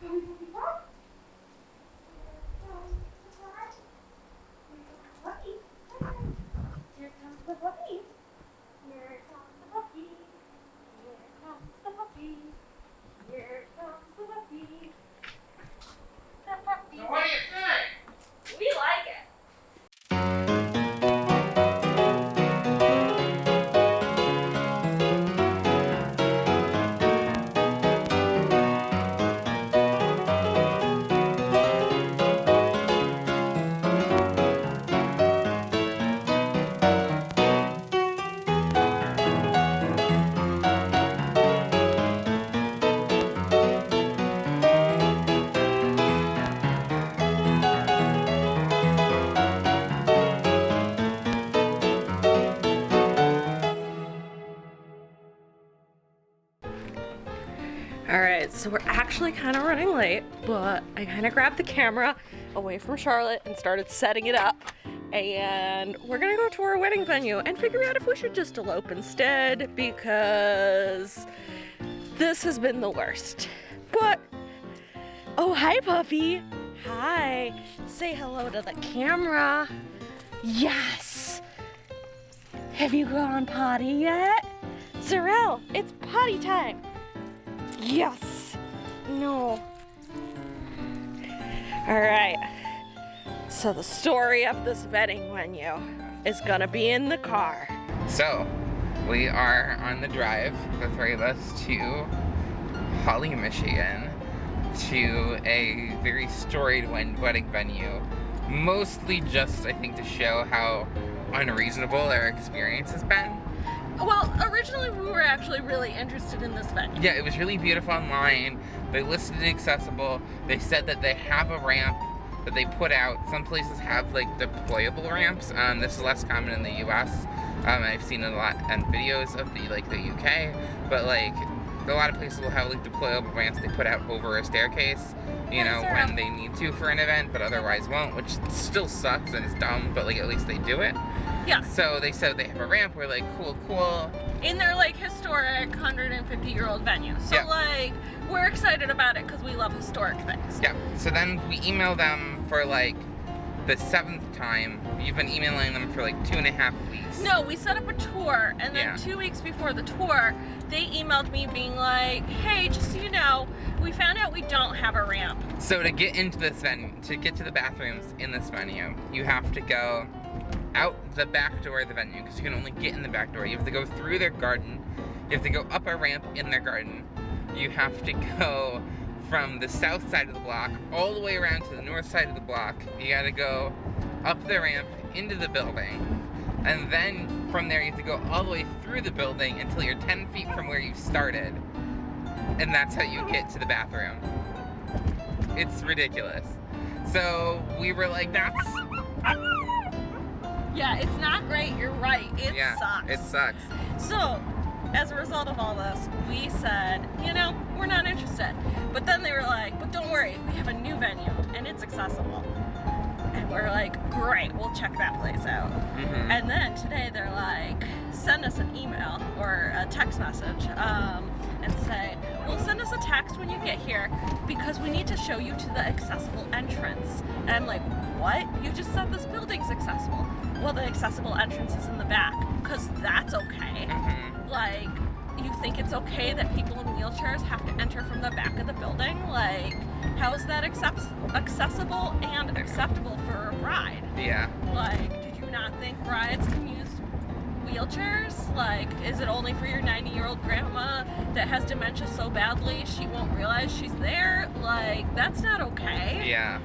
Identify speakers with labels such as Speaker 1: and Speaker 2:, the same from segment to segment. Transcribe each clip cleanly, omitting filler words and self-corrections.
Speaker 1: Here comes the puppy. Here comes the puppy. Here comes the puppy. Here comes the puppy. The puppy.
Speaker 2: So what do you think?
Speaker 1: We like it.
Speaker 3: Alright, so we're actually kind of running late, but I kind of grabbed the camera away from Charlotte and started setting it up. And we're gonna go to our wedding venue and figure out if we should just elope instead, because this has been the worst. But, oh, hi, puppy. Hi. Say hello to the camera. Yes. Have you gone potty yet? Zarel, it's potty time. Yes. No. All right. So the story of this wedding venue is gonna be in the car.
Speaker 2: So, we are on the drive, the three of us, to Holly, Michigan, to a very storied wedding venue. Mostly just, I think, to show how unreasonable our experience has been.
Speaker 3: Well, originally we were actually really interested in this venue.
Speaker 2: Yeah, it was really beautiful online. They listed it accessible. They said that they have a ramp that they put out. Some places have like deployable ramps. This is less common in the US. I've seen it a lot in videos of the UK, but like a lot of places will have like deployable ramps they put out over a staircase, you know, when they need to for an event, but otherwise won't, which still sucks and it's dumb, but like at least they do it.
Speaker 3: Yeah.
Speaker 2: So they said they have a ramp. We're like, cool.
Speaker 3: In their like historic 150-year-old venue. So
Speaker 2: Yeah.
Speaker 3: like we're excited about it because we love historic things.
Speaker 2: Yeah. So then we emailed them for like the 7th time. You've been emailing them for like 2.5 weeks.
Speaker 3: No, we set up a tour, and then
Speaker 2: Yeah.
Speaker 3: 2 weeks before the tour, they emailed me being like, hey, just so you know, we found out we don't have a ramp.
Speaker 2: So to get into this venue, to get to the bathrooms in this venue, you have to go out the back door of the venue, because you can only get in the back door. You have to go through their garden. You have to go up a ramp in their garden. You have to go from the south side of the block all the way around to the north side of the block. You gotta go up the ramp into the building. And then from there you have to go all the way through the building until you're 10 feet from where you started. And that's how you get to the bathroom. It's ridiculous. So we were like, that's...
Speaker 3: Yeah, it's not great, you're right, it sucks.
Speaker 2: It sucks.
Speaker 3: So, as a result of all this, we said, you know, we're not interested. But then they were like, but don't worry, we have a new venue, and it's accessible. And we're like, great, we'll check that place out.
Speaker 2: Mm-hmm.
Speaker 3: And then today they're like, send us an email or a text message and say, well, send us a text when you get here because we need to show you to the accessible entrance. And I'm like, what? You just said this building's accessible. Well, the accessible entrance is in the back because that's okay.
Speaker 2: Mm-hmm.
Speaker 3: Like, you think it's okay that people in wheelchairs have to enter from the back of the building? Like, how is that accessible and acceptable for a bride?
Speaker 2: Yeah.
Speaker 3: Like, did you not think brides can use wheelchairs? Like, is it only for your 90-year-old grandma that has dementia so badly she won't realize she's there? Like, that's not okay.
Speaker 2: Yeah.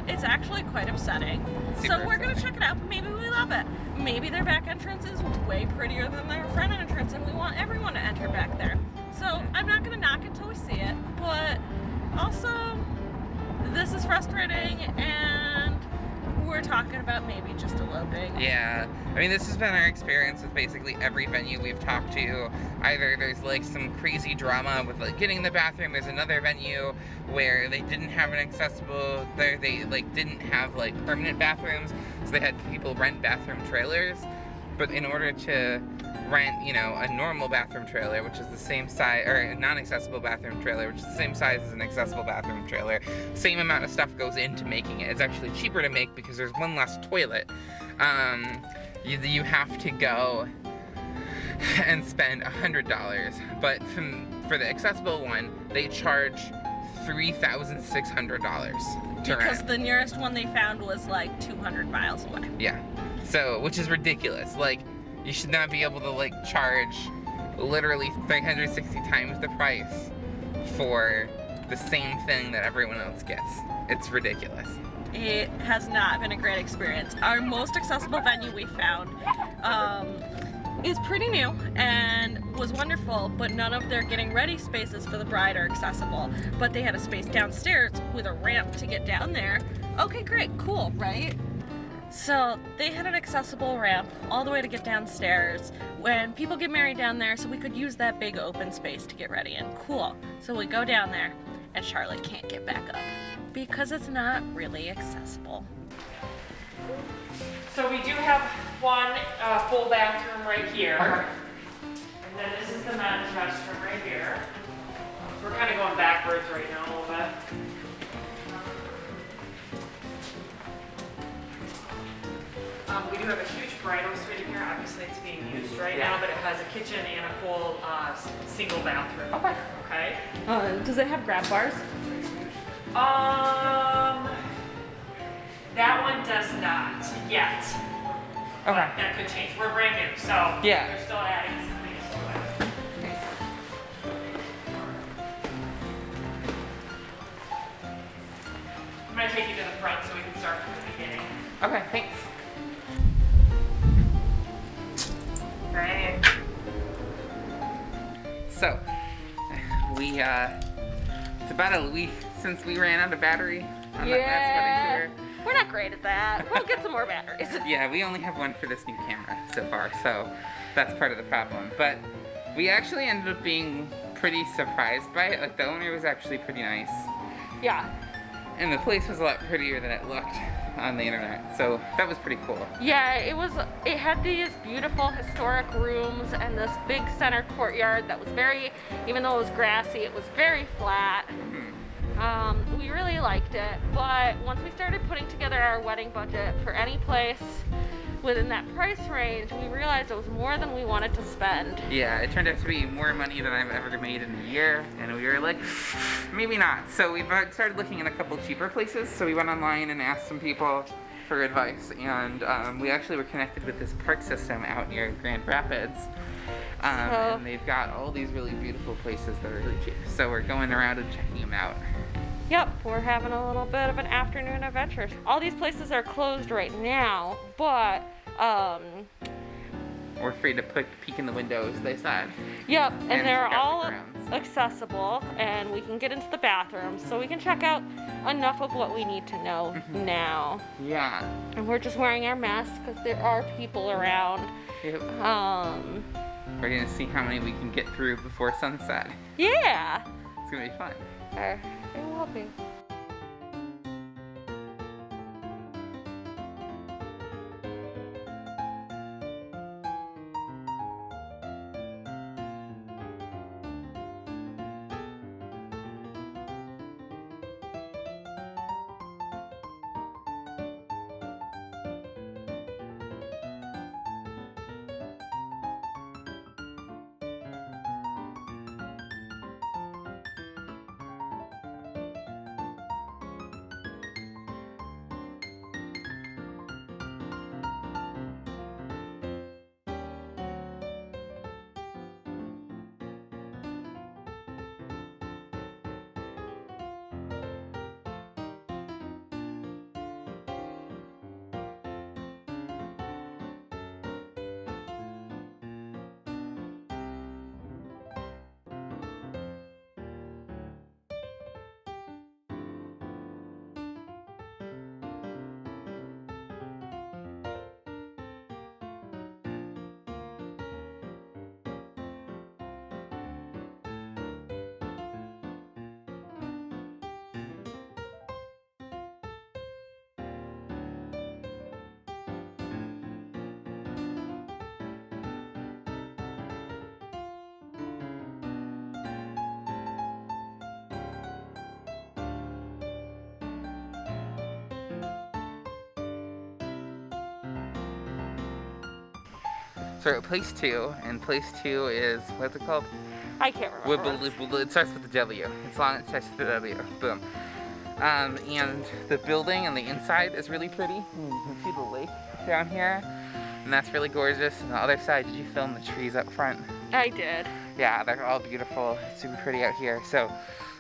Speaker 3: It's actually quite upsetting.
Speaker 2: Super
Speaker 3: So we're gonna
Speaker 2: upsetting.
Speaker 3: check it out. Maybe we love it. Maybe their back entrance is way prettier than their front entrance and we want everyone to enter back there. So I'm not gonna knock until we see it, but also this is frustrating and we're talking about maybe just eloping.
Speaker 2: Yeah. I mean, this has been our experience with basically every venue we've talked to. Either there's like some crazy drama with like getting in the bathroom. There's another venue where they didn't have an accessible, they like didn't have like permanent bathrooms. So they had people rent bathroom trailers. But in order to rent, you know, a normal bathroom trailer, which is the same size, or a non-accessible bathroom trailer, which is the same size as an accessible bathroom trailer. Same amount of stuff goes into making it. It's actually cheaper to make because there's one less toilet. You have to go and spend $100, but for the accessible one, they charge $3,600 to
Speaker 3: Because
Speaker 2: rent.
Speaker 3: the nearest one they found was like 200 miles away.
Speaker 2: Yeah, so, which is ridiculous. Like, you should not be able to like charge literally 360 times the price for the same thing that everyone else gets. It's ridiculous.
Speaker 3: It has not been a great experience. Our most accessible venue we found is pretty new and was wonderful, but none of their getting ready spaces for the bride are accessible. But they had a space downstairs with a ramp to get down there. Okay, great, cool, right? So they had an accessible ramp all the way to get downstairs when people get married down there, so we could use that big open space to get ready in. Cool. So we go down there and Charlotte can't get back up because it's not really accessible.
Speaker 4: So we do have one full bathroom right here. And then this is the men's restroom right here. We're kind of going backwards right now a little bit. We do have a huge bridal suite in here. Obviously it's being used right now, but it has a kitchen and a full single bathroom. Okay.
Speaker 3: Does it have grab bars?
Speaker 4: That one does not yet.
Speaker 3: Okay.
Speaker 4: That could change. We're brand new, so
Speaker 2: Yeah.
Speaker 4: they're still adding some things to it. I'm gonna take you to the front so we can start from the beginning.
Speaker 2: Okay, thanks.
Speaker 4: Right.
Speaker 2: So, it's about a week since we ran out of battery on that last wedding tour.
Speaker 3: We're not great at that. We'll get some more batteries.
Speaker 2: Yeah, we only have one for this new camera so far, so that's part of the problem. But we actually ended up being pretty surprised by it. Like, the owner was actually pretty nice,
Speaker 3: Yeah.
Speaker 2: and the place was a lot prettier than it looked on the internet, so that was pretty cool.
Speaker 3: Yeah, it had these beautiful historic rooms and this big center courtyard that was even though it was grassy, it was very flat. We really liked it, but once we started putting together our wedding budget for any place within that price range, we realized it was more than we wanted to spend.
Speaker 2: Yeah, it turned out to be more money than I've ever made in a year, and we were like, maybe not. So we started looking at a couple cheaper places, so we went online and asked some people for advice, and we actually were connected with this park system out near Grand Rapids, and they've got all these really beautiful places that are really cheap. So we're going around and checking them out.
Speaker 3: Yep, we're having a little bit of an afternoon adventure. All these places are closed right now, but
Speaker 2: We're free to peek in the windows, they said.
Speaker 3: yep, and
Speaker 2: And
Speaker 3: they're
Speaker 2: check out the
Speaker 3: all
Speaker 2: grounds.
Speaker 3: accessible, and we can get into the bathrooms, so we can check out enough of what we need to know now.
Speaker 2: Yeah.
Speaker 3: And we're just wearing our masks because there are people around.
Speaker 2: Yep. We're gonna see how many we can get through before sunset.
Speaker 3: Yeah,
Speaker 2: It's gonna be fun.
Speaker 3: it will be.
Speaker 2: So we're at place 2, and place 2 is, what's it called?
Speaker 3: I can't remember.
Speaker 2: It starts with the W. It's long, it starts with the W. Boom. And the building on the inside is really pretty. You can see the lake down here, and that's really gorgeous. And the other side, did you film the trees up front?
Speaker 3: I did.
Speaker 2: Yeah, they're all beautiful. It's super pretty out here. So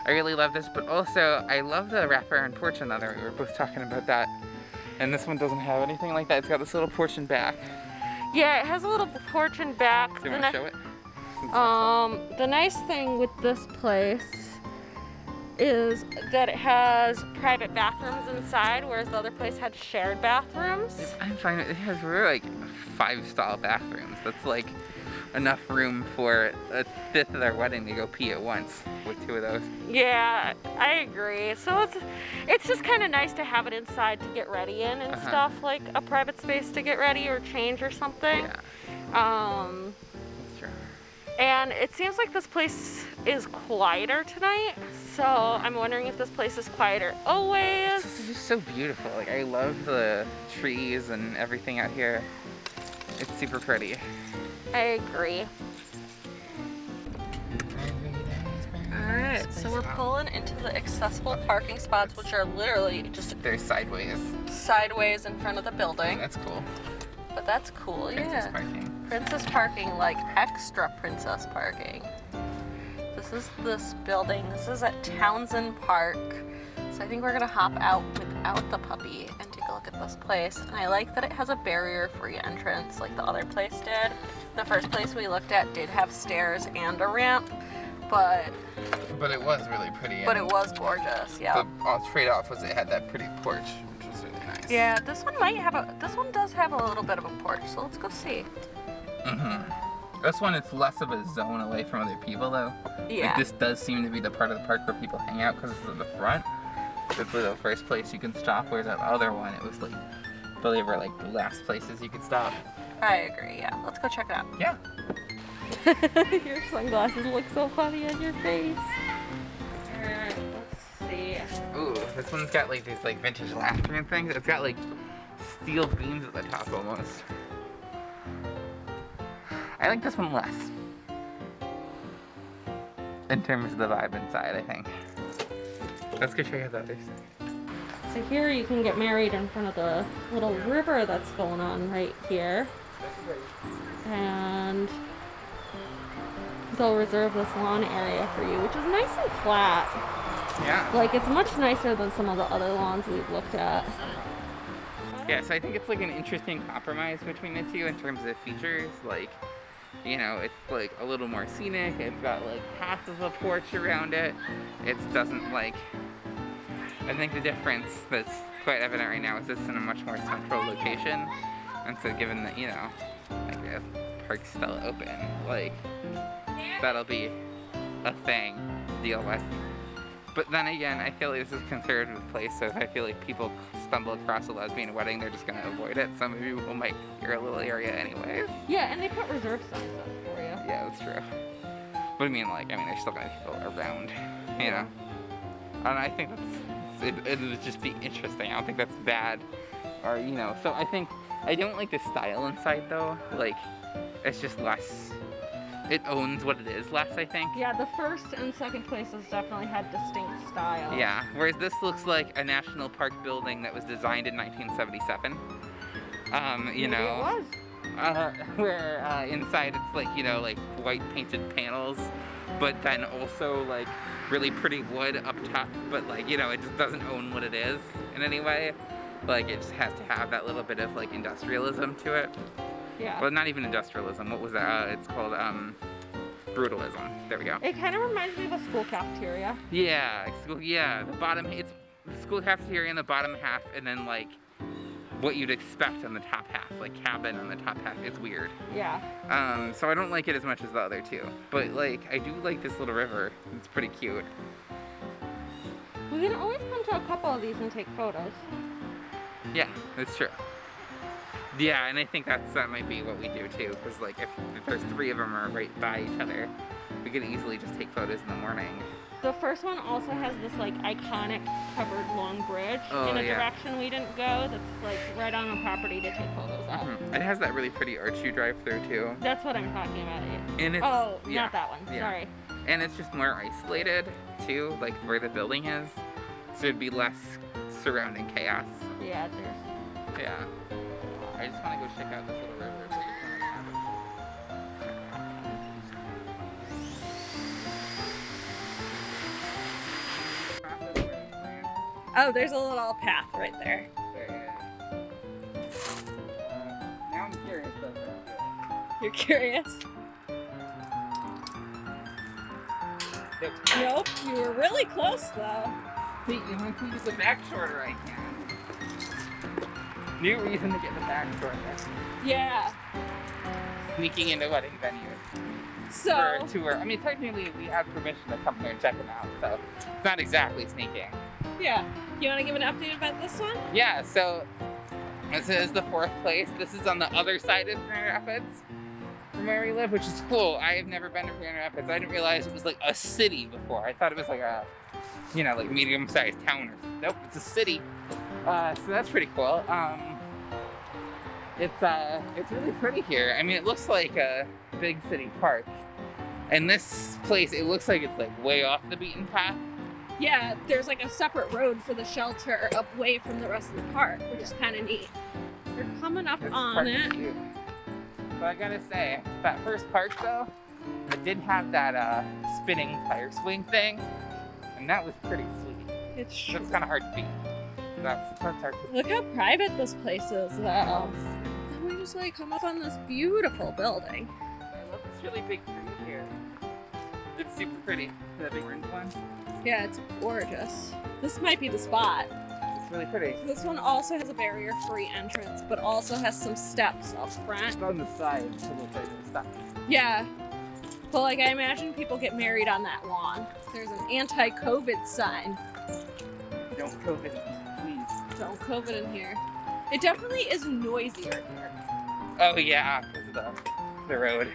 Speaker 2: I really love this, but also I love the wraparound porch on the other. We were both talking about that. And this one doesn't have anything like that. It's got this little porch in back.
Speaker 3: Yeah, it has a little porch in back.
Speaker 2: Do you want to show it?
Speaker 3: The nice thing with this place is that it has private bathrooms inside, whereas the other place had shared bathrooms.
Speaker 2: I'm fine. It has really like 5-stall bathrooms. That's like enough room for a fifth of their wedding to go pee at once with 2 of those.
Speaker 3: Yeah, I agree. So it's just kind of nice to have it inside to get ready in and stuff, like a private space to get ready or change or something.
Speaker 2: Yeah. That's true.
Speaker 3: And it seems like this place is quieter tonight, so I'm wondering if this place is quieter always.
Speaker 2: It's just so beautiful. Like, I love the trees and everything out here. It's super pretty.
Speaker 3: I agree. Alright, so we're pulling into the accessible parking spots, which are literally just
Speaker 2: They're sideways.
Speaker 3: sideways in front of the building.
Speaker 2: That's cool.
Speaker 3: But that's cool,
Speaker 2: Princess
Speaker 3: yeah.
Speaker 2: parking.
Speaker 3: Princess parking, like extra princess parking. This is this building. This is at Townsend Park. So I think we're gonna hop out without the puppy and take a look at this place. And I like that it has a barrier-free entrance like the other place did. The first place we looked at did have stairs and a ramp, but
Speaker 2: it was really pretty.
Speaker 3: it was gorgeous, yeah.
Speaker 2: The trade-off was it had that pretty porch, which was really nice.
Speaker 3: Yeah, this one does have a little bit of a porch, so let's go see.
Speaker 2: This one, it's less of a zone away from other people, though.
Speaker 3: Yeah.
Speaker 2: Like, this does seem to be the part of the park where people hang out because it's at the front. It's the first place you can stop, whereas that other one, it was like, they were like the last places you could stop.
Speaker 3: I agree, yeah. Let's go check it out.
Speaker 2: Yeah.
Speaker 3: Your sunglasses look so funny on your face. Alright, let's see.
Speaker 2: Ooh, this one's got like these like vintage laughter and things. It's got like steel beams at the top almost. I like this one less. In terms of the vibe inside, I think. Let's go check out the other side.
Speaker 3: So here you can get married in front of the little river that's going on right here. And they'll reserve this lawn area for you, which is nice and flat.
Speaker 2: Yeah.
Speaker 3: Like, it's much nicer than some of the other lawns we've looked at.
Speaker 2: Yeah, so I think it's like an interesting compromise between the two in terms of features. Like, you know, it's like a little more scenic. It's got like half of a porch around it. It doesn't like, I think the difference that's quite evident right now is this in a much more central location. And so given that, you know, like the park's still open, like that'll be a thing to deal with. But then again, I feel like this is a conservative place, so if I feel like people stumble across a lesbian wedding, they're just gonna avoid it. Some people might clear a little area anyways.
Speaker 3: Yeah, and they put reserve signs up for you.
Speaker 2: Yeah, that's true. But I mean, there's still gonna be people around, you know? And I think it would just be interesting. I don't think that's bad, or, you know. So I think, I don't like the style inside though. Like, it's just less, it owns what it is less, I think.
Speaker 3: Yeah, the first and second places definitely had distinct style.
Speaker 2: Yeah, whereas this looks like a national park building that was designed in 1977. You know.
Speaker 3: It was.
Speaker 2: Where inside it's like, you know, like white painted panels, but then also like really pretty wood up top, but like, you know, it just doesn't own what it is in any way. Like, it just has to have that little bit of like industrialism to it.
Speaker 3: Yeah.
Speaker 2: Well, not even industrialism. What was that? It's called brutalism. There we go.
Speaker 3: It kind of reminds me of a school cafeteria.
Speaker 2: Yeah, the bottom, it's the school cafeteria in the bottom half, and then like what you'd expect on the top half, like cabin on the top half. It's weird.
Speaker 3: Yeah.
Speaker 2: So I don't like it as much as the other two, but like I do like this little river. It's pretty cute.
Speaker 3: We can always come to a couple of these and take photos.
Speaker 2: Yeah, that's true. Yeah, and I think that might be what we do too, because like if there's 3 of them are right by each other, we could easily just take photos in the morning
Speaker 3: The first one also has this like iconic covered long bridge in a direction we didn't go. That's like right on the property to take photos of.
Speaker 2: It has that really pretty arch-u drive-through too.
Speaker 3: That's what I'm talking about.
Speaker 2: And it's,
Speaker 3: not that one.
Speaker 2: Yeah.
Speaker 3: Sorry.
Speaker 2: And it's just more isolated too, like where the building is. So there'd be less surrounding chaos.
Speaker 3: Yeah, there's.
Speaker 2: Yeah. I just want to go check out this little river.
Speaker 3: Oh, there's a little path right there.
Speaker 2: Now I'm curious though.
Speaker 3: You're curious? Nope, you were really close though.
Speaker 2: See, you want to use the back shorter, I can. New reason to get the back shorter.
Speaker 3: Yeah.
Speaker 2: Sneaking into wedding venues.
Speaker 3: So.
Speaker 2: For a tour. I mean, technically, we have permission to come here and check them out, so it's not exactly sneaking.
Speaker 3: Yeah. You want to give an update about this one?
Speaker 2: Yeah, so this is the 4th place. This is on the other side of Grand Rapids from where we live, which is cool. I have never been to Grand Rapids. I didn't realize it was like a city before. I thought it was like a, like medium-sized town or something. Nope, it's a city. So that's pretty cool. It's really pretty here. I mean, it looks like a big city park. And this place, it looks like it's like way off the beaten path.
Speaker 3: Yeah, there's like a separate road for the shelter away from the rest of the park, which is kind of neat. We're coming up on it.
Speaker 2: Cute. But I gotta say, that first park though, it did have that spinning tire swing thing, and that was pretty sweet.
Speaker 3: It's true.
Speaker 2: It's kind of hard to beat. That's hard to beat.
Speaker 3: Look how private this place is though. And we just like come up on this beautiful building.
Speaker 2: I love this really big tree here. It's super pretty. The big orange one.
Speaker 3: Yeah, it's gorgeous. This might be the spot.
Speaker 2: It's really pretty.
Speaker 3: This one also has a barrier-free entrance, but also has some steps up front.
Speaker 2: It's on the side, so we'll try to stop.
Speaker 3: Yeah. But like I imagine people get married on that lawn. There's an anti-COVID sign.
Speaker 2: Don't COVID, please.
Speaker 3: Don't COVID in here. It definitely is noisier here.
Speaker 2: Oh yeah, because of the road.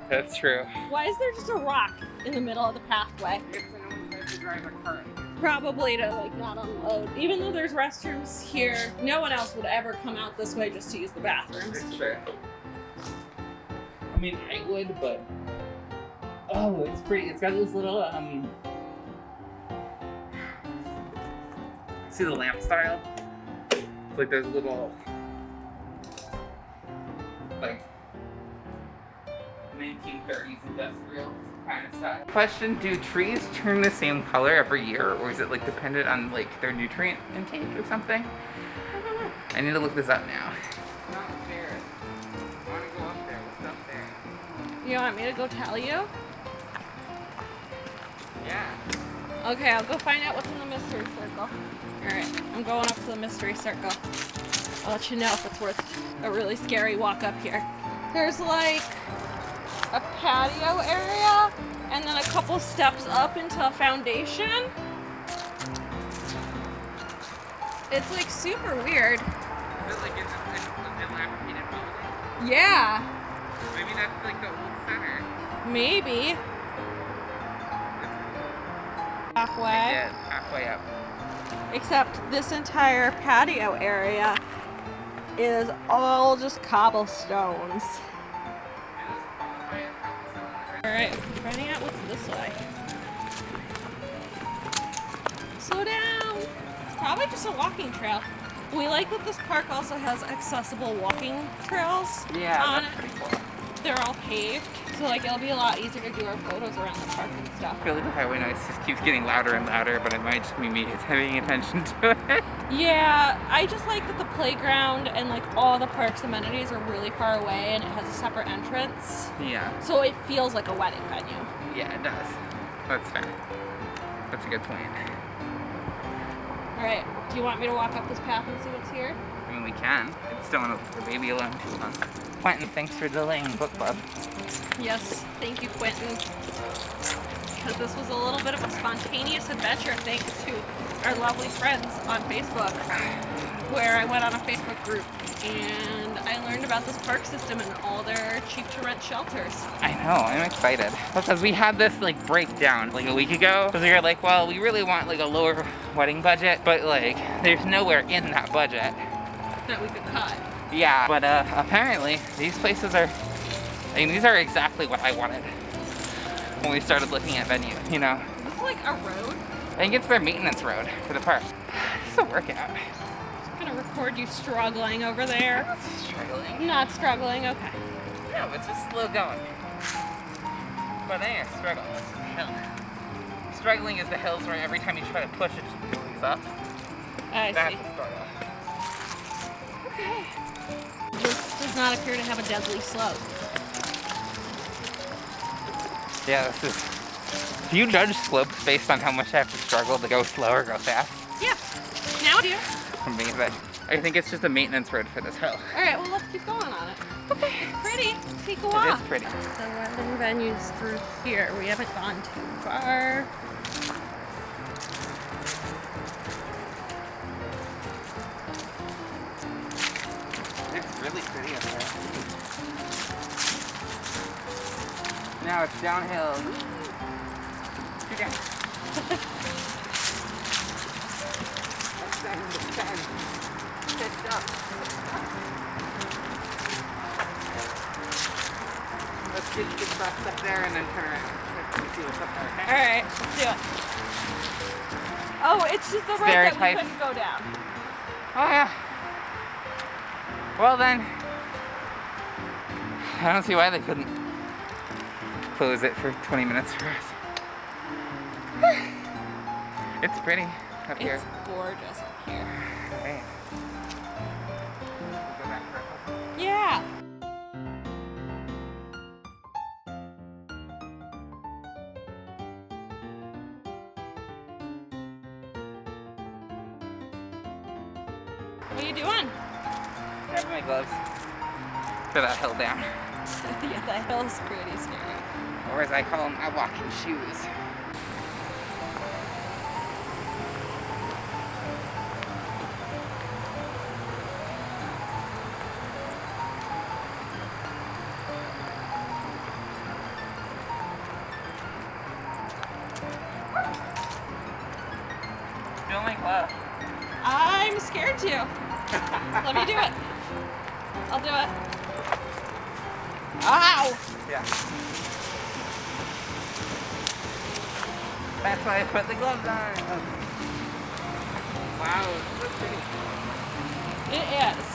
Speaker 2: That's true.
Speaker 3: Why is there just a rock in the middle of the pathway?
Speaker 2: I guess no one tries to drive a car.
Speaker 3: Probably to like not unload. Even though there's restrooms here, no one else would ever come out this way just to use the bathrooms.
Speaker 2: It's true. I mean, I would, but oh, it's pretty. It's got those little see the lamp style? It's like those little like 1930s industrial kind of style. Question, do trees turn the same color every year, or is it like dependent on like their nutrient intake or something? I don't know. I need to look this up now. Not fair. I want to go up there. What's up there?
Speaker 3: You want me to go tell you?
Speaker 2: Yeah.
Speaker 3: Okay, I'll go find out what's in the mystery circle. Alright, I'm going up to the mystery circle. I'll let you know if it's worth a really scary walk up here. There's like a patio area and then a couple steps up into a foundation. It's like super weird.
Speaker 2: Is it like a dilapidated building?
Speaker 3: Yeah,
Speaker 2: Maybe that's like the old center.
Speaker 3: maybe. Halfway.
Speaker 2: Yeah, halfway up.
Speaker 3: Except this entire patio area is all just cobblestones. Alright, finding out what's this way. Slow down! It's probably just a walking trail. We like that this park also has accessible walking trails
Speaker 2: Yeah,
Speaker 3: on
Speaker 2: that's
Speaker 3: it.
Speaker 2: pretty cool.
Speaker 3: They're all paved, so like it'll be a lot easier to do our photos around the park and stuff.
Speaker 2: I feel like the highway noise just keeps getting louder and louder, but it might just be me paying attention to it.
Speaker 3: Yeah, I just like that the playground and like all the park's amenities are really far away and it has a separate entrance.
Speaker 2: Yeah.
Speaker 3: So it feels like a wedding venue.
Speaker 2: Yeah, it does. That's fair. That's a good point.
Speaker 3: Alright, do you want me to walk up this path and see what's here?
Speaker 2: I mean, we can. It's still want to leave the baby alone too long. Quentin, thanks for delaying book club.
Speaker 3: Yes, thank you, Quentin. Because this was a little bit of a spontaneous adventure thanks to our lovely friends on Facebook, where I went on a Facebook group and I learned about this park system and all their cheap to rent shelters.
Speaker 2: I know, I'm excited. Because we had this like breakdown like a week ago. Because we were like, well, we really want like a lower wedding budget, but like there's nowhere in that budget
Speaker 3: That we could cut.
Speaker 2: Yeah, but apparently these places are, I mean, these are exactly what I wanted when we started looking at venue, you know?
Speaker 3: Is this like a road?
Speaker 2: I think it's their maintenance road for the park. It's a workout.
Speaker 3: I'm gonna record you struggling over there.
Speaker 2: I'm not struggling.
Speaker 3: Not struggling, okay.
Speaker 2: No, it's just slow going. But then you're struggling. It's the hill. Struggling is the hills where every time you try to push it just goes up.
Speaker 3: I
Speaker 2: That's
Speaker 3: see.
Speaker 2: a struggle.
Speaker 3: Okay. This does not appear to have a deadly slope.
Speaker 2: Yeah, this is, do you judge slopes based on how much I have to struggle to go slow or go fast?
Speaker 3: Yeah, now I do.
Speaker 2: Amazing. I think it's just a maintenance road for this hill.
Speaker 3: All right, well, let's keep going on it. Okay. It's pretty. Take a
Speaker 2: It
Speaker 3: walk.
Speaker 2: is pretty.
Speaker 3: The wedding venue's through here. We haven't gone too far.
Speaker 2: It's really pretty up there. Now it's downhill. Go down. Descend. Pitch up. Let's get stuff up there and then turn around. Let's see what's up there, okay?
Speaker 3: All right, let's do it. Oh, it's just the road that we
Speaker 2: Stereotypes.
Speaker 3: couldn't go down.
Speaker 2: Oh yeah. Well then, I don't see why they couldn't close it for 20 minutes for us. It's pretty up here.
Speaker 3: It's gorgeous up here.
Speaker 2: Hey. Go back for a couple.
Speaker 3: Yeah. What are you doing?
Speaker 2: Grab my gloves for that hill down.
Speaker 3: Yeah, that hill's pretty scary.
Speaker 2: Or as I call them, my walking shoes. Feel my glove.
Speaker 3: I'm scared to. Let me do it. I'll do it. Ow!
Speaker 2: Yeah. That's why I put the gloves on. Wow, it's so pretty.
Speaker 3: It is.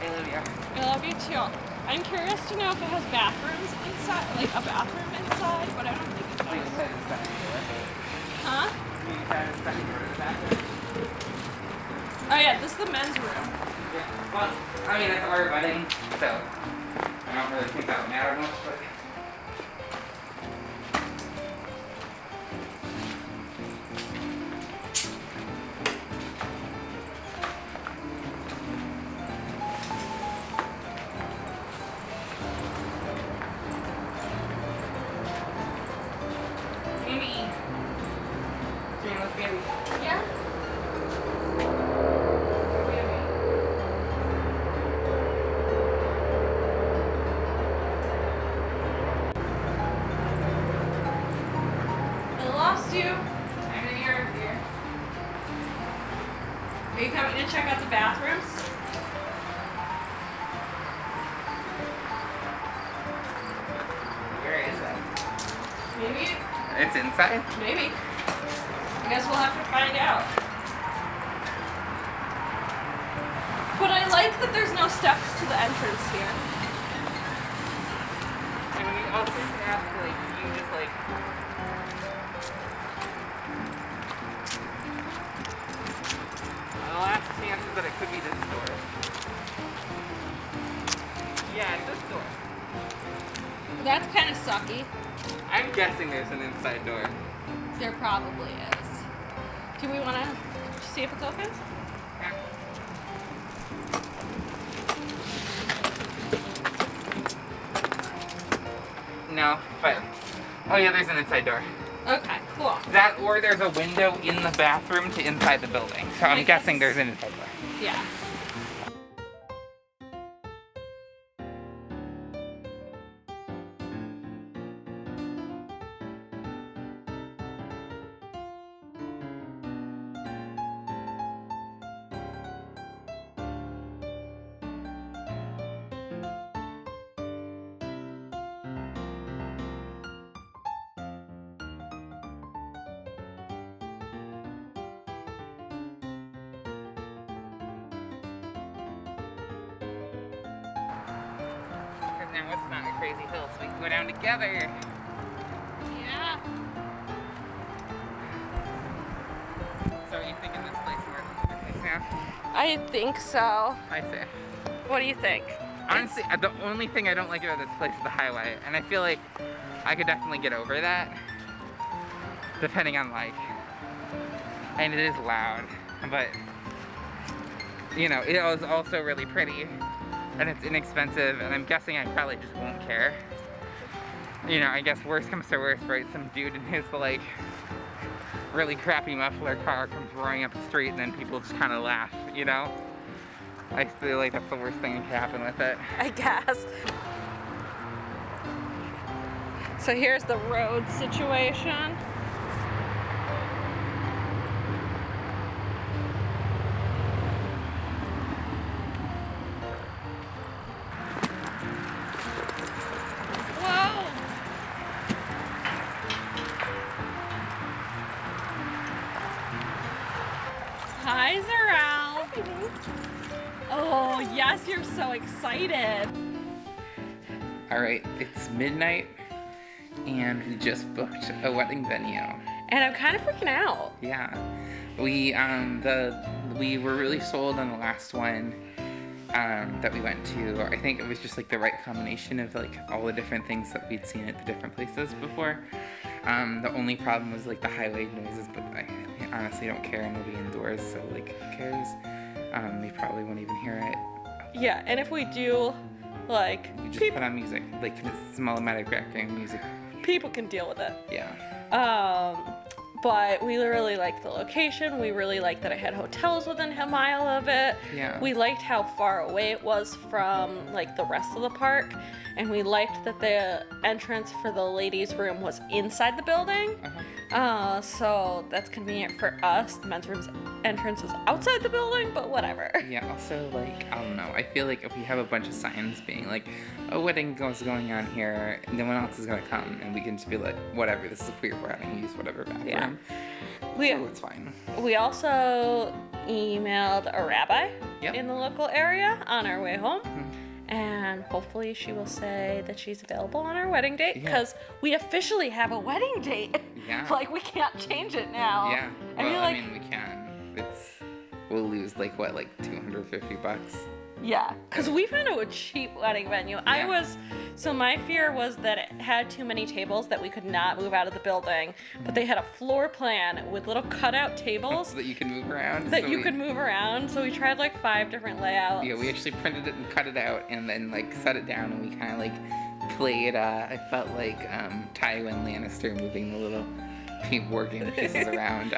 Speaker 2: Hey, Olivia.
Speaker 3: I love you too. I'm curious to know if it has bathrooms inside, like a bathroom inside, but I don't think it
Speaker 2: Please
Speaker 3: does.
Speaker 2: said it's back door.
Speaker 3: Huh?
Speaker 2: You said it's back door to the bathroom.
Speaker 3: Oh yeah, this is the men's room.
Speaker 2: Yeah. Well, I mean, it's our wedding, so I don't really think that would matter much, but. Amy. Shameless baby.
Speaker 3: Yeah? I lost you.
Speaker 2: I'm in here.
Speaker 3: Are you coming to check out the bathrooms?
Speaker 2: Where is it?
Speaker 3: Maybe.
Speaker 2: It's inside?
Speaker 3: Maybe. I guess we'll have to find out. But I like that there's no steps to the entrance here.
Speaker 2: And when you also ask, like, you just like. The last chance is that it could be this door. Yeah, it's this door.
Speaker 3: That's kind of sucky.
Speaker 2: I'm guessing there's an inside door.
Speaker 3: There probably is. Do we want to see if it's open?
Speaker 2: No, but oh yeah, there's an inside door.
Speaker 3: Okay. Cool.
Speaker 2: That or there's a window in the bathroom to inside the building. So I'm guessing there's an inside one.
Speaker 3: Yeah.
Speaker 2: Because now it's not a crazy hill, so we can go down together.
Speaker 3: Yeah.
Speaker 2: So are you thinking this place more than the other place now?
Speaker 3: I think so.
Speaker 2: I say.
Speaker 3: What do you think?
Speaker 2: Honestly, the only thing I don't like about this place is the highway, and I feel like I could definitely get over that, depending on like, and it is loud, but you know, it was also really pretty, and it's inexpensive, and I'm guessing I probably just won't care. You know, I guess worst comes to worst, right? Some dude in his like really crappy muffler car comes roaring up the street, and then people just kind of laugh, you know? I feel like that's the worst thing that could happen with it.
Speaker 3: I guess. So here's the road situation. Whoa! Hi, Zarel. Oh, yes, you're so excited.
Speaker 2: All right, it's midnight, and we just booked a wedding venue.
Speaker 3: And I'm kind of freaking out.
Speaker 2: Yeah, we were really sold on the last one that we went to. I think it was just like the right combination of like all the different things that we'd seen at the different places before. The only problem was like the highway noises, but I honestly don't care, and we'll be indoors, so like who cares? We probably won't even hear it.
Speaker 3: Yeah, and if we do, like,
Speaker 2: We just put on music, like small automatic background music.
Speaker 3: people can deal with it.
Speaker 2: Yeah.
Speaker 3: But we really liked the location. We really liked that it had hotels within a mile of it.
Speaker 2: Yeah.
Speaker 3: We liked how far away it was from like the rest of the park, and we liked that the entrance for the ladies' room was inside the building. So that's convenient for us. The men's room's entrance is outside the building, but whatever.
Speaker 2: Yeah, also, like, I don't know. I feel like if we have a bunch of signs being like, a wedding is going on here, no one else is going to come, and we can just be like, whatever, this is a queer wedding, use whatever bathroom.
Speaker 3: Yeah.
Speaker 2: So it's fine.
Speaker 3: We also emailed a rabbi
Speaker 2: Yep.
Speaker 3: in the local area on our way home. And hopefully she will say that she's available on our wedding date,
Speaker 2: Yeah.
Speaker 3: because we officially have a wedding date.
Speaker 2: Yeah.
Speaker 3: Like, we can't change it now.
Speaker 2: Yeah.
Speaker 3: I
Speaker 2: Well,
Speaker 3: feel
Speaker 2: I
Speaker 3: like,
Speaker 2: mean, we can. We'll lose, like, what, like $250?
Speaker 3: yeah, because we found a cheap wedding venue.
Speaker 2: Yeah.
Speaker 3: So my fear was that it had too many tables that we could not move out of the building, but they had a floor plan with little cutout tables
Speaker 2: So that you can move around.
Speaker 3: that
Speaker 2: so
Speaker 3: you
Speaker 2: we-
Speaker 3: could move around. So we tried like 5 different layouts.
Speaker 2: Yeah, we actually printed it and cut it out and then, like, set it down, and we kind of, like, played, I felt like Tywin Lannister moving the little war game pieces around.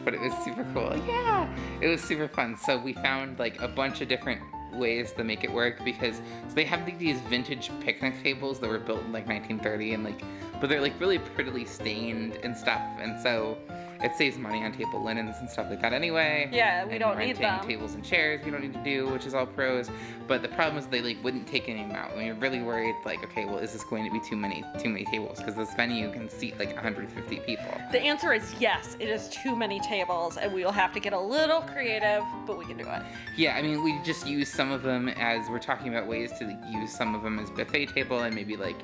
Speaker 2: But it was super cool. Yeah, it was super fun. So we found like a bunch of different ways to make it work, because so they have like, these vintage picnic tables that were built in like 1930, and like, but they're like really prettily stained and stuff, and so it saves money on table linens and stuff like that anyway.
Speaker 3: Yeah, we
Speaker 2: And
Speaker 3: don't need
Speaker 2: renting
Speaker 3: them.
Speaker 2: tables and chairs we don't need to do, which is all pros. But the problem is they like wouldn't take any of them out. We were really worried, like, okay, well, is this going to be too many tables? Because this venue can seat like 150 people.
Speaker 3: The answer is yes, it is too many tables, and we will have to get a little creative, but we can do it.
Speaker 2: Yeah, I mean, we just use some of them as we're talking about ways to use some of them as buffet table, and maybe like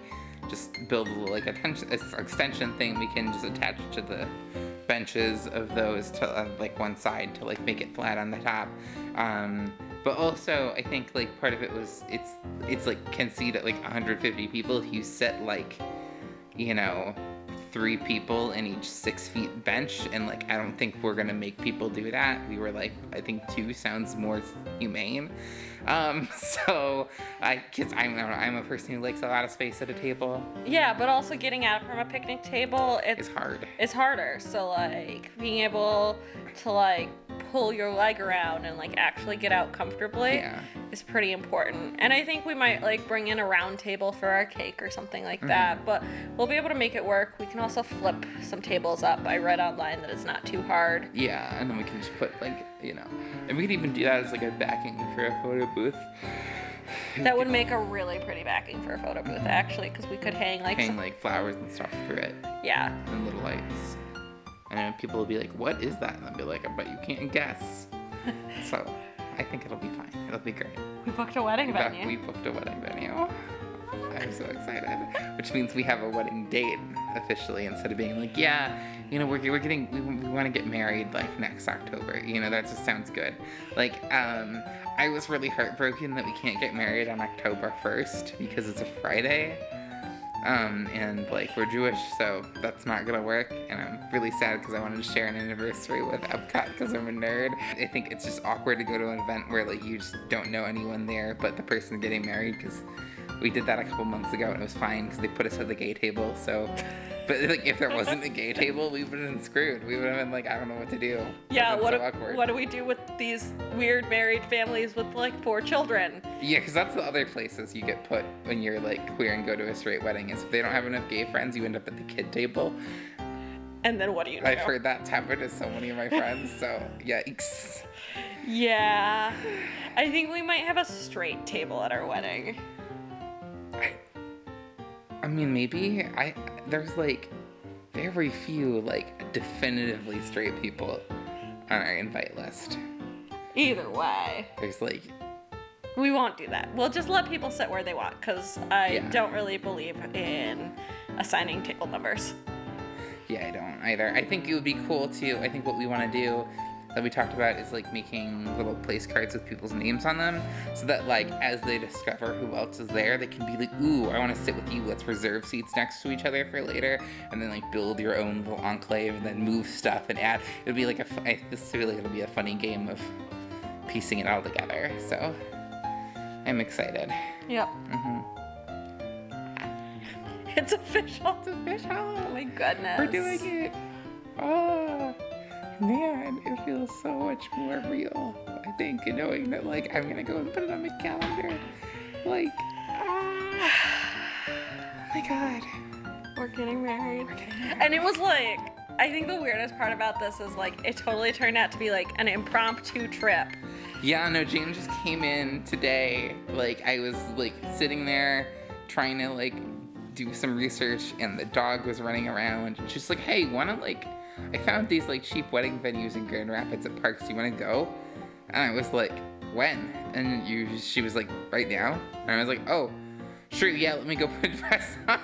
Speaker 2: just build a little like extension thing we can just attach to the benches of those to like one side to like make it flat on the top. But also I think like part of it was it's like can seat at like 150 people if you set like, you know, 3 people in each 6 feet bench, and like I don't think we're gonna make people do that. We were like, I think 2 sounds more humane. So I'm a person who likes a lot of space at a table.
Speaker 3: Yeah, but also getting out from a picnic table,
Speaker 2: It's hard.
Speaker 3: It's harder. So like being able to like pull your leg around and like actually get out comfortably is pretty important. And I think we might like bring in a round table for our cake or something like that, but we'll be able to make it work. We can also flip some tables up. I read online that it's not too hard.
Speaker 2: Yeah, and then we can just put like, and we could even do that as like a backing for a photo booth.
Speaker 3: That would make a really pretty backing for a photo booth, actually, because we could hang
Speaker 2: like flowers and stuff through it.
Speaker 3: Yeah.
Speaker 2: And little lights. And then people will be like, what is that? And I'll be like, I bet you can't guess. So I think it'll be fine. It'll be great.
Speaker 3: We booked a wedding venue.
Speaker 2: We booked a wedding venue. I'm so excited. Which means we have a wedding date officially, instead of being like, we want to get married like next October. That just sounds good. Like, I was really heartbroken that we can't get married on October 1st because it's a Friday. And like we're Jewish, so that's not gonna work. And I'm really sad because I wanted to share an anniversary with Epcot because I'm a nerd. I think it's just awkward to go to an event where like you just don't know anyone there but the person getting married, because we did that a couple months ago and it was fine because they put us at the gay table. So, but like if there wasn't a gay table, we would have been screwed. We would have been like, I don't know what to do.
Speaker 3: Yeah,
Speaker 2: Awkward.
Speaker 3: What do we do with these weird married families with like 4 children?
Speaker 2: Yeah, because that's the other places you get put when you're like queer and go to a straight wedding, is if they don't have enough gay friends, you end up at the kid table.
Speaker 3: And then what do you do?
Speaker 2: I've heard that's happened to so many of my friends, so yikes.
Speaker 3: Yeah, I think we might have a straight table at our wedding.
Speaker 2: I mean, maybe. There's like very few like definitively straight people on our invite list.
Speaker 3: Either way,
Speaker 2: There's like,
Speaker 3: we won't do that. We'll just let people sit where they want, because I don't really believe in assigning table numbers.
Speaker 2: yeah, I don't either. I think it would be cool too. I think what we want to do that we talked about is like making little place cards with people's names on them, so that like as they discover who else is there, they can be like, ooh, I want to sit with you, let's reserve seats next to each other for later, and then like build your own little enclave and then move stuff and add. It'll be like it'll be a funny game of piecing it all together. So I'm excited.
Speaker 3: Yep. It's official.
Speaker 2: It's official.
Speaker 3: Oh my goodness.
Speaker 2: We're doing it. Oh man, it feels so much more real, I think, knowing that like I'm gonna go and put it on my calendar. Like, oh my god.
Speaker 3: We're getting married. And it was like, I think the weirdest part about this is like, it totally turned out to be like an impromptu trip.
Speaker 2: Yeah, no, Jane just came in today. Like, I was like sitting there trying to like do some research, and the dog was running around, and she's like, hey, wanna like, I found these like cheap wedding venues in Grand Rapids at parks. Do you want to go? And I was like, when? And she was like, right now. And I was like, oh, sure, yeah, let me go put a dress on.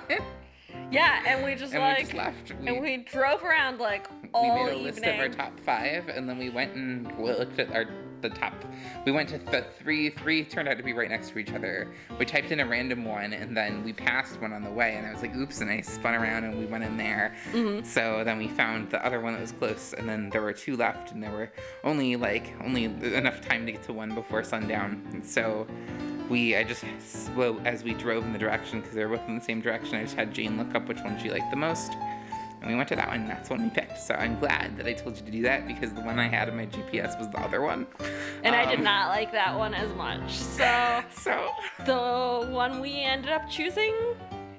Speaker 3: Yeah, and we just
Speaker 2: We left.
Speaker 3: and we drove around like all
Speaker 2: We made a
Speaker 3: evening.
Speaker 2: list of our top 5, and then we went and looked at the top. We went to the three turned out to be right next to each other. We typed in a random one, and then we passed one on the way, and I was like, oops, and I spun around and we went in there. So then we found the other one that was close, and then there were 2 left, and there were only enough time to get to one before sundown. And so as we drove in the direction, because they were both in the same direction, I just had Jane look up which one she liked the most. And we went to that one, and that's the one we picked. So I'm glad that I told you to do that, because the one I had in my GPS was the other one.
Speaker 3: And I did not like that one as much. So the one we ended up choosing,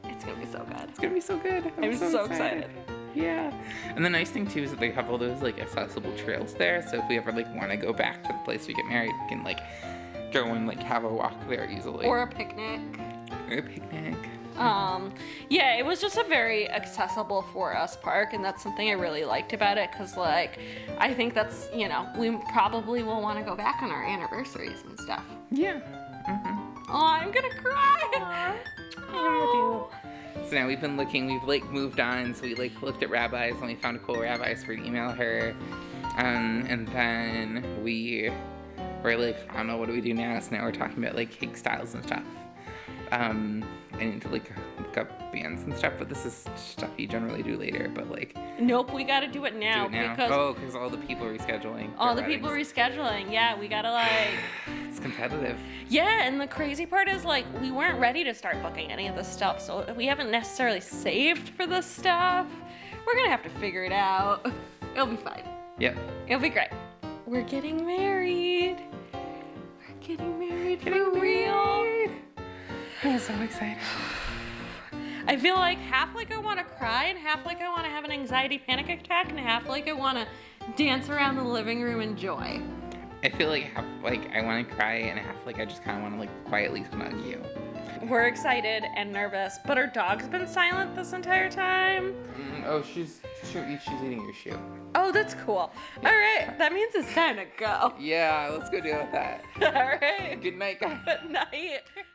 Speaker 3: it's gonna be so good.
Speaker 2: It's gonna be so good.
Speaker 3: I'm so excited.
Speaker 2: Yeah. And the nice thing too is that they have all those like accessible trails there. So if we ever like want to go back to the place we get married, we can like go and like have a walk there easily.
Speaker 3: Or a picnic. Yeah, it was just a very accessible for us park, and that's something I really liked about it, because like I think that's, we probably will want to go back on our anniversaries and stuff.
Speaker 2: Yeah.
Speaker 3: Oh, I'm gonna cry. Oh.
Speaker 2: So now we've like moved on, so we like looked at rabbis, and we found a cool rabbi, so we email her, and then we were like, I don't know, what do we do now? So now we're talking about like cake styles and stuff. I need to like up bands and stuff, but this is stuff you generally do later, but like...
Speaker 3: Nope, we gotta do it now, because
Speaker 2: because all the people are rescheduling.
Speaker 3: all the
Speaker 2: their
Speaker 3: people
Speaker 2: weddings.
Speaker 3: rescheduling. Yeah, we gotta like...
Speaker 2: It's competitive.
Speaker 3: Yeah, and the crazy part is like we weren't ready to start booking any of this stuff, so we haven't necessarily saved for this stuff. We're gonna have to figure it out. It'll be fine.
Speaker 2: Yep.
Speaker 3: It'll be great. We're getting married. We're getting married for real.
Speaker 2: I'm so excited.
Speaker 3: I feel like half like I want to cry and half like I want to have an anxiety panic attack and half like I want to dance around the living room in joy.
Speaker 2: I feel like half like I want to cry and half like I just kind of want to like quietly hug you.
Speaker 3: We're excited and nervous, but our dog's been silent this entire time.
Speaker 2: She's eating your shoe.
Speaker 3: Oh, that's cool. All right, that means it's time to go.
Speaker 2: Yeah, let's go deal with that.
Speaker 3: All right.
Speaker 2: Good night, guys.
Speaker 3: Good night.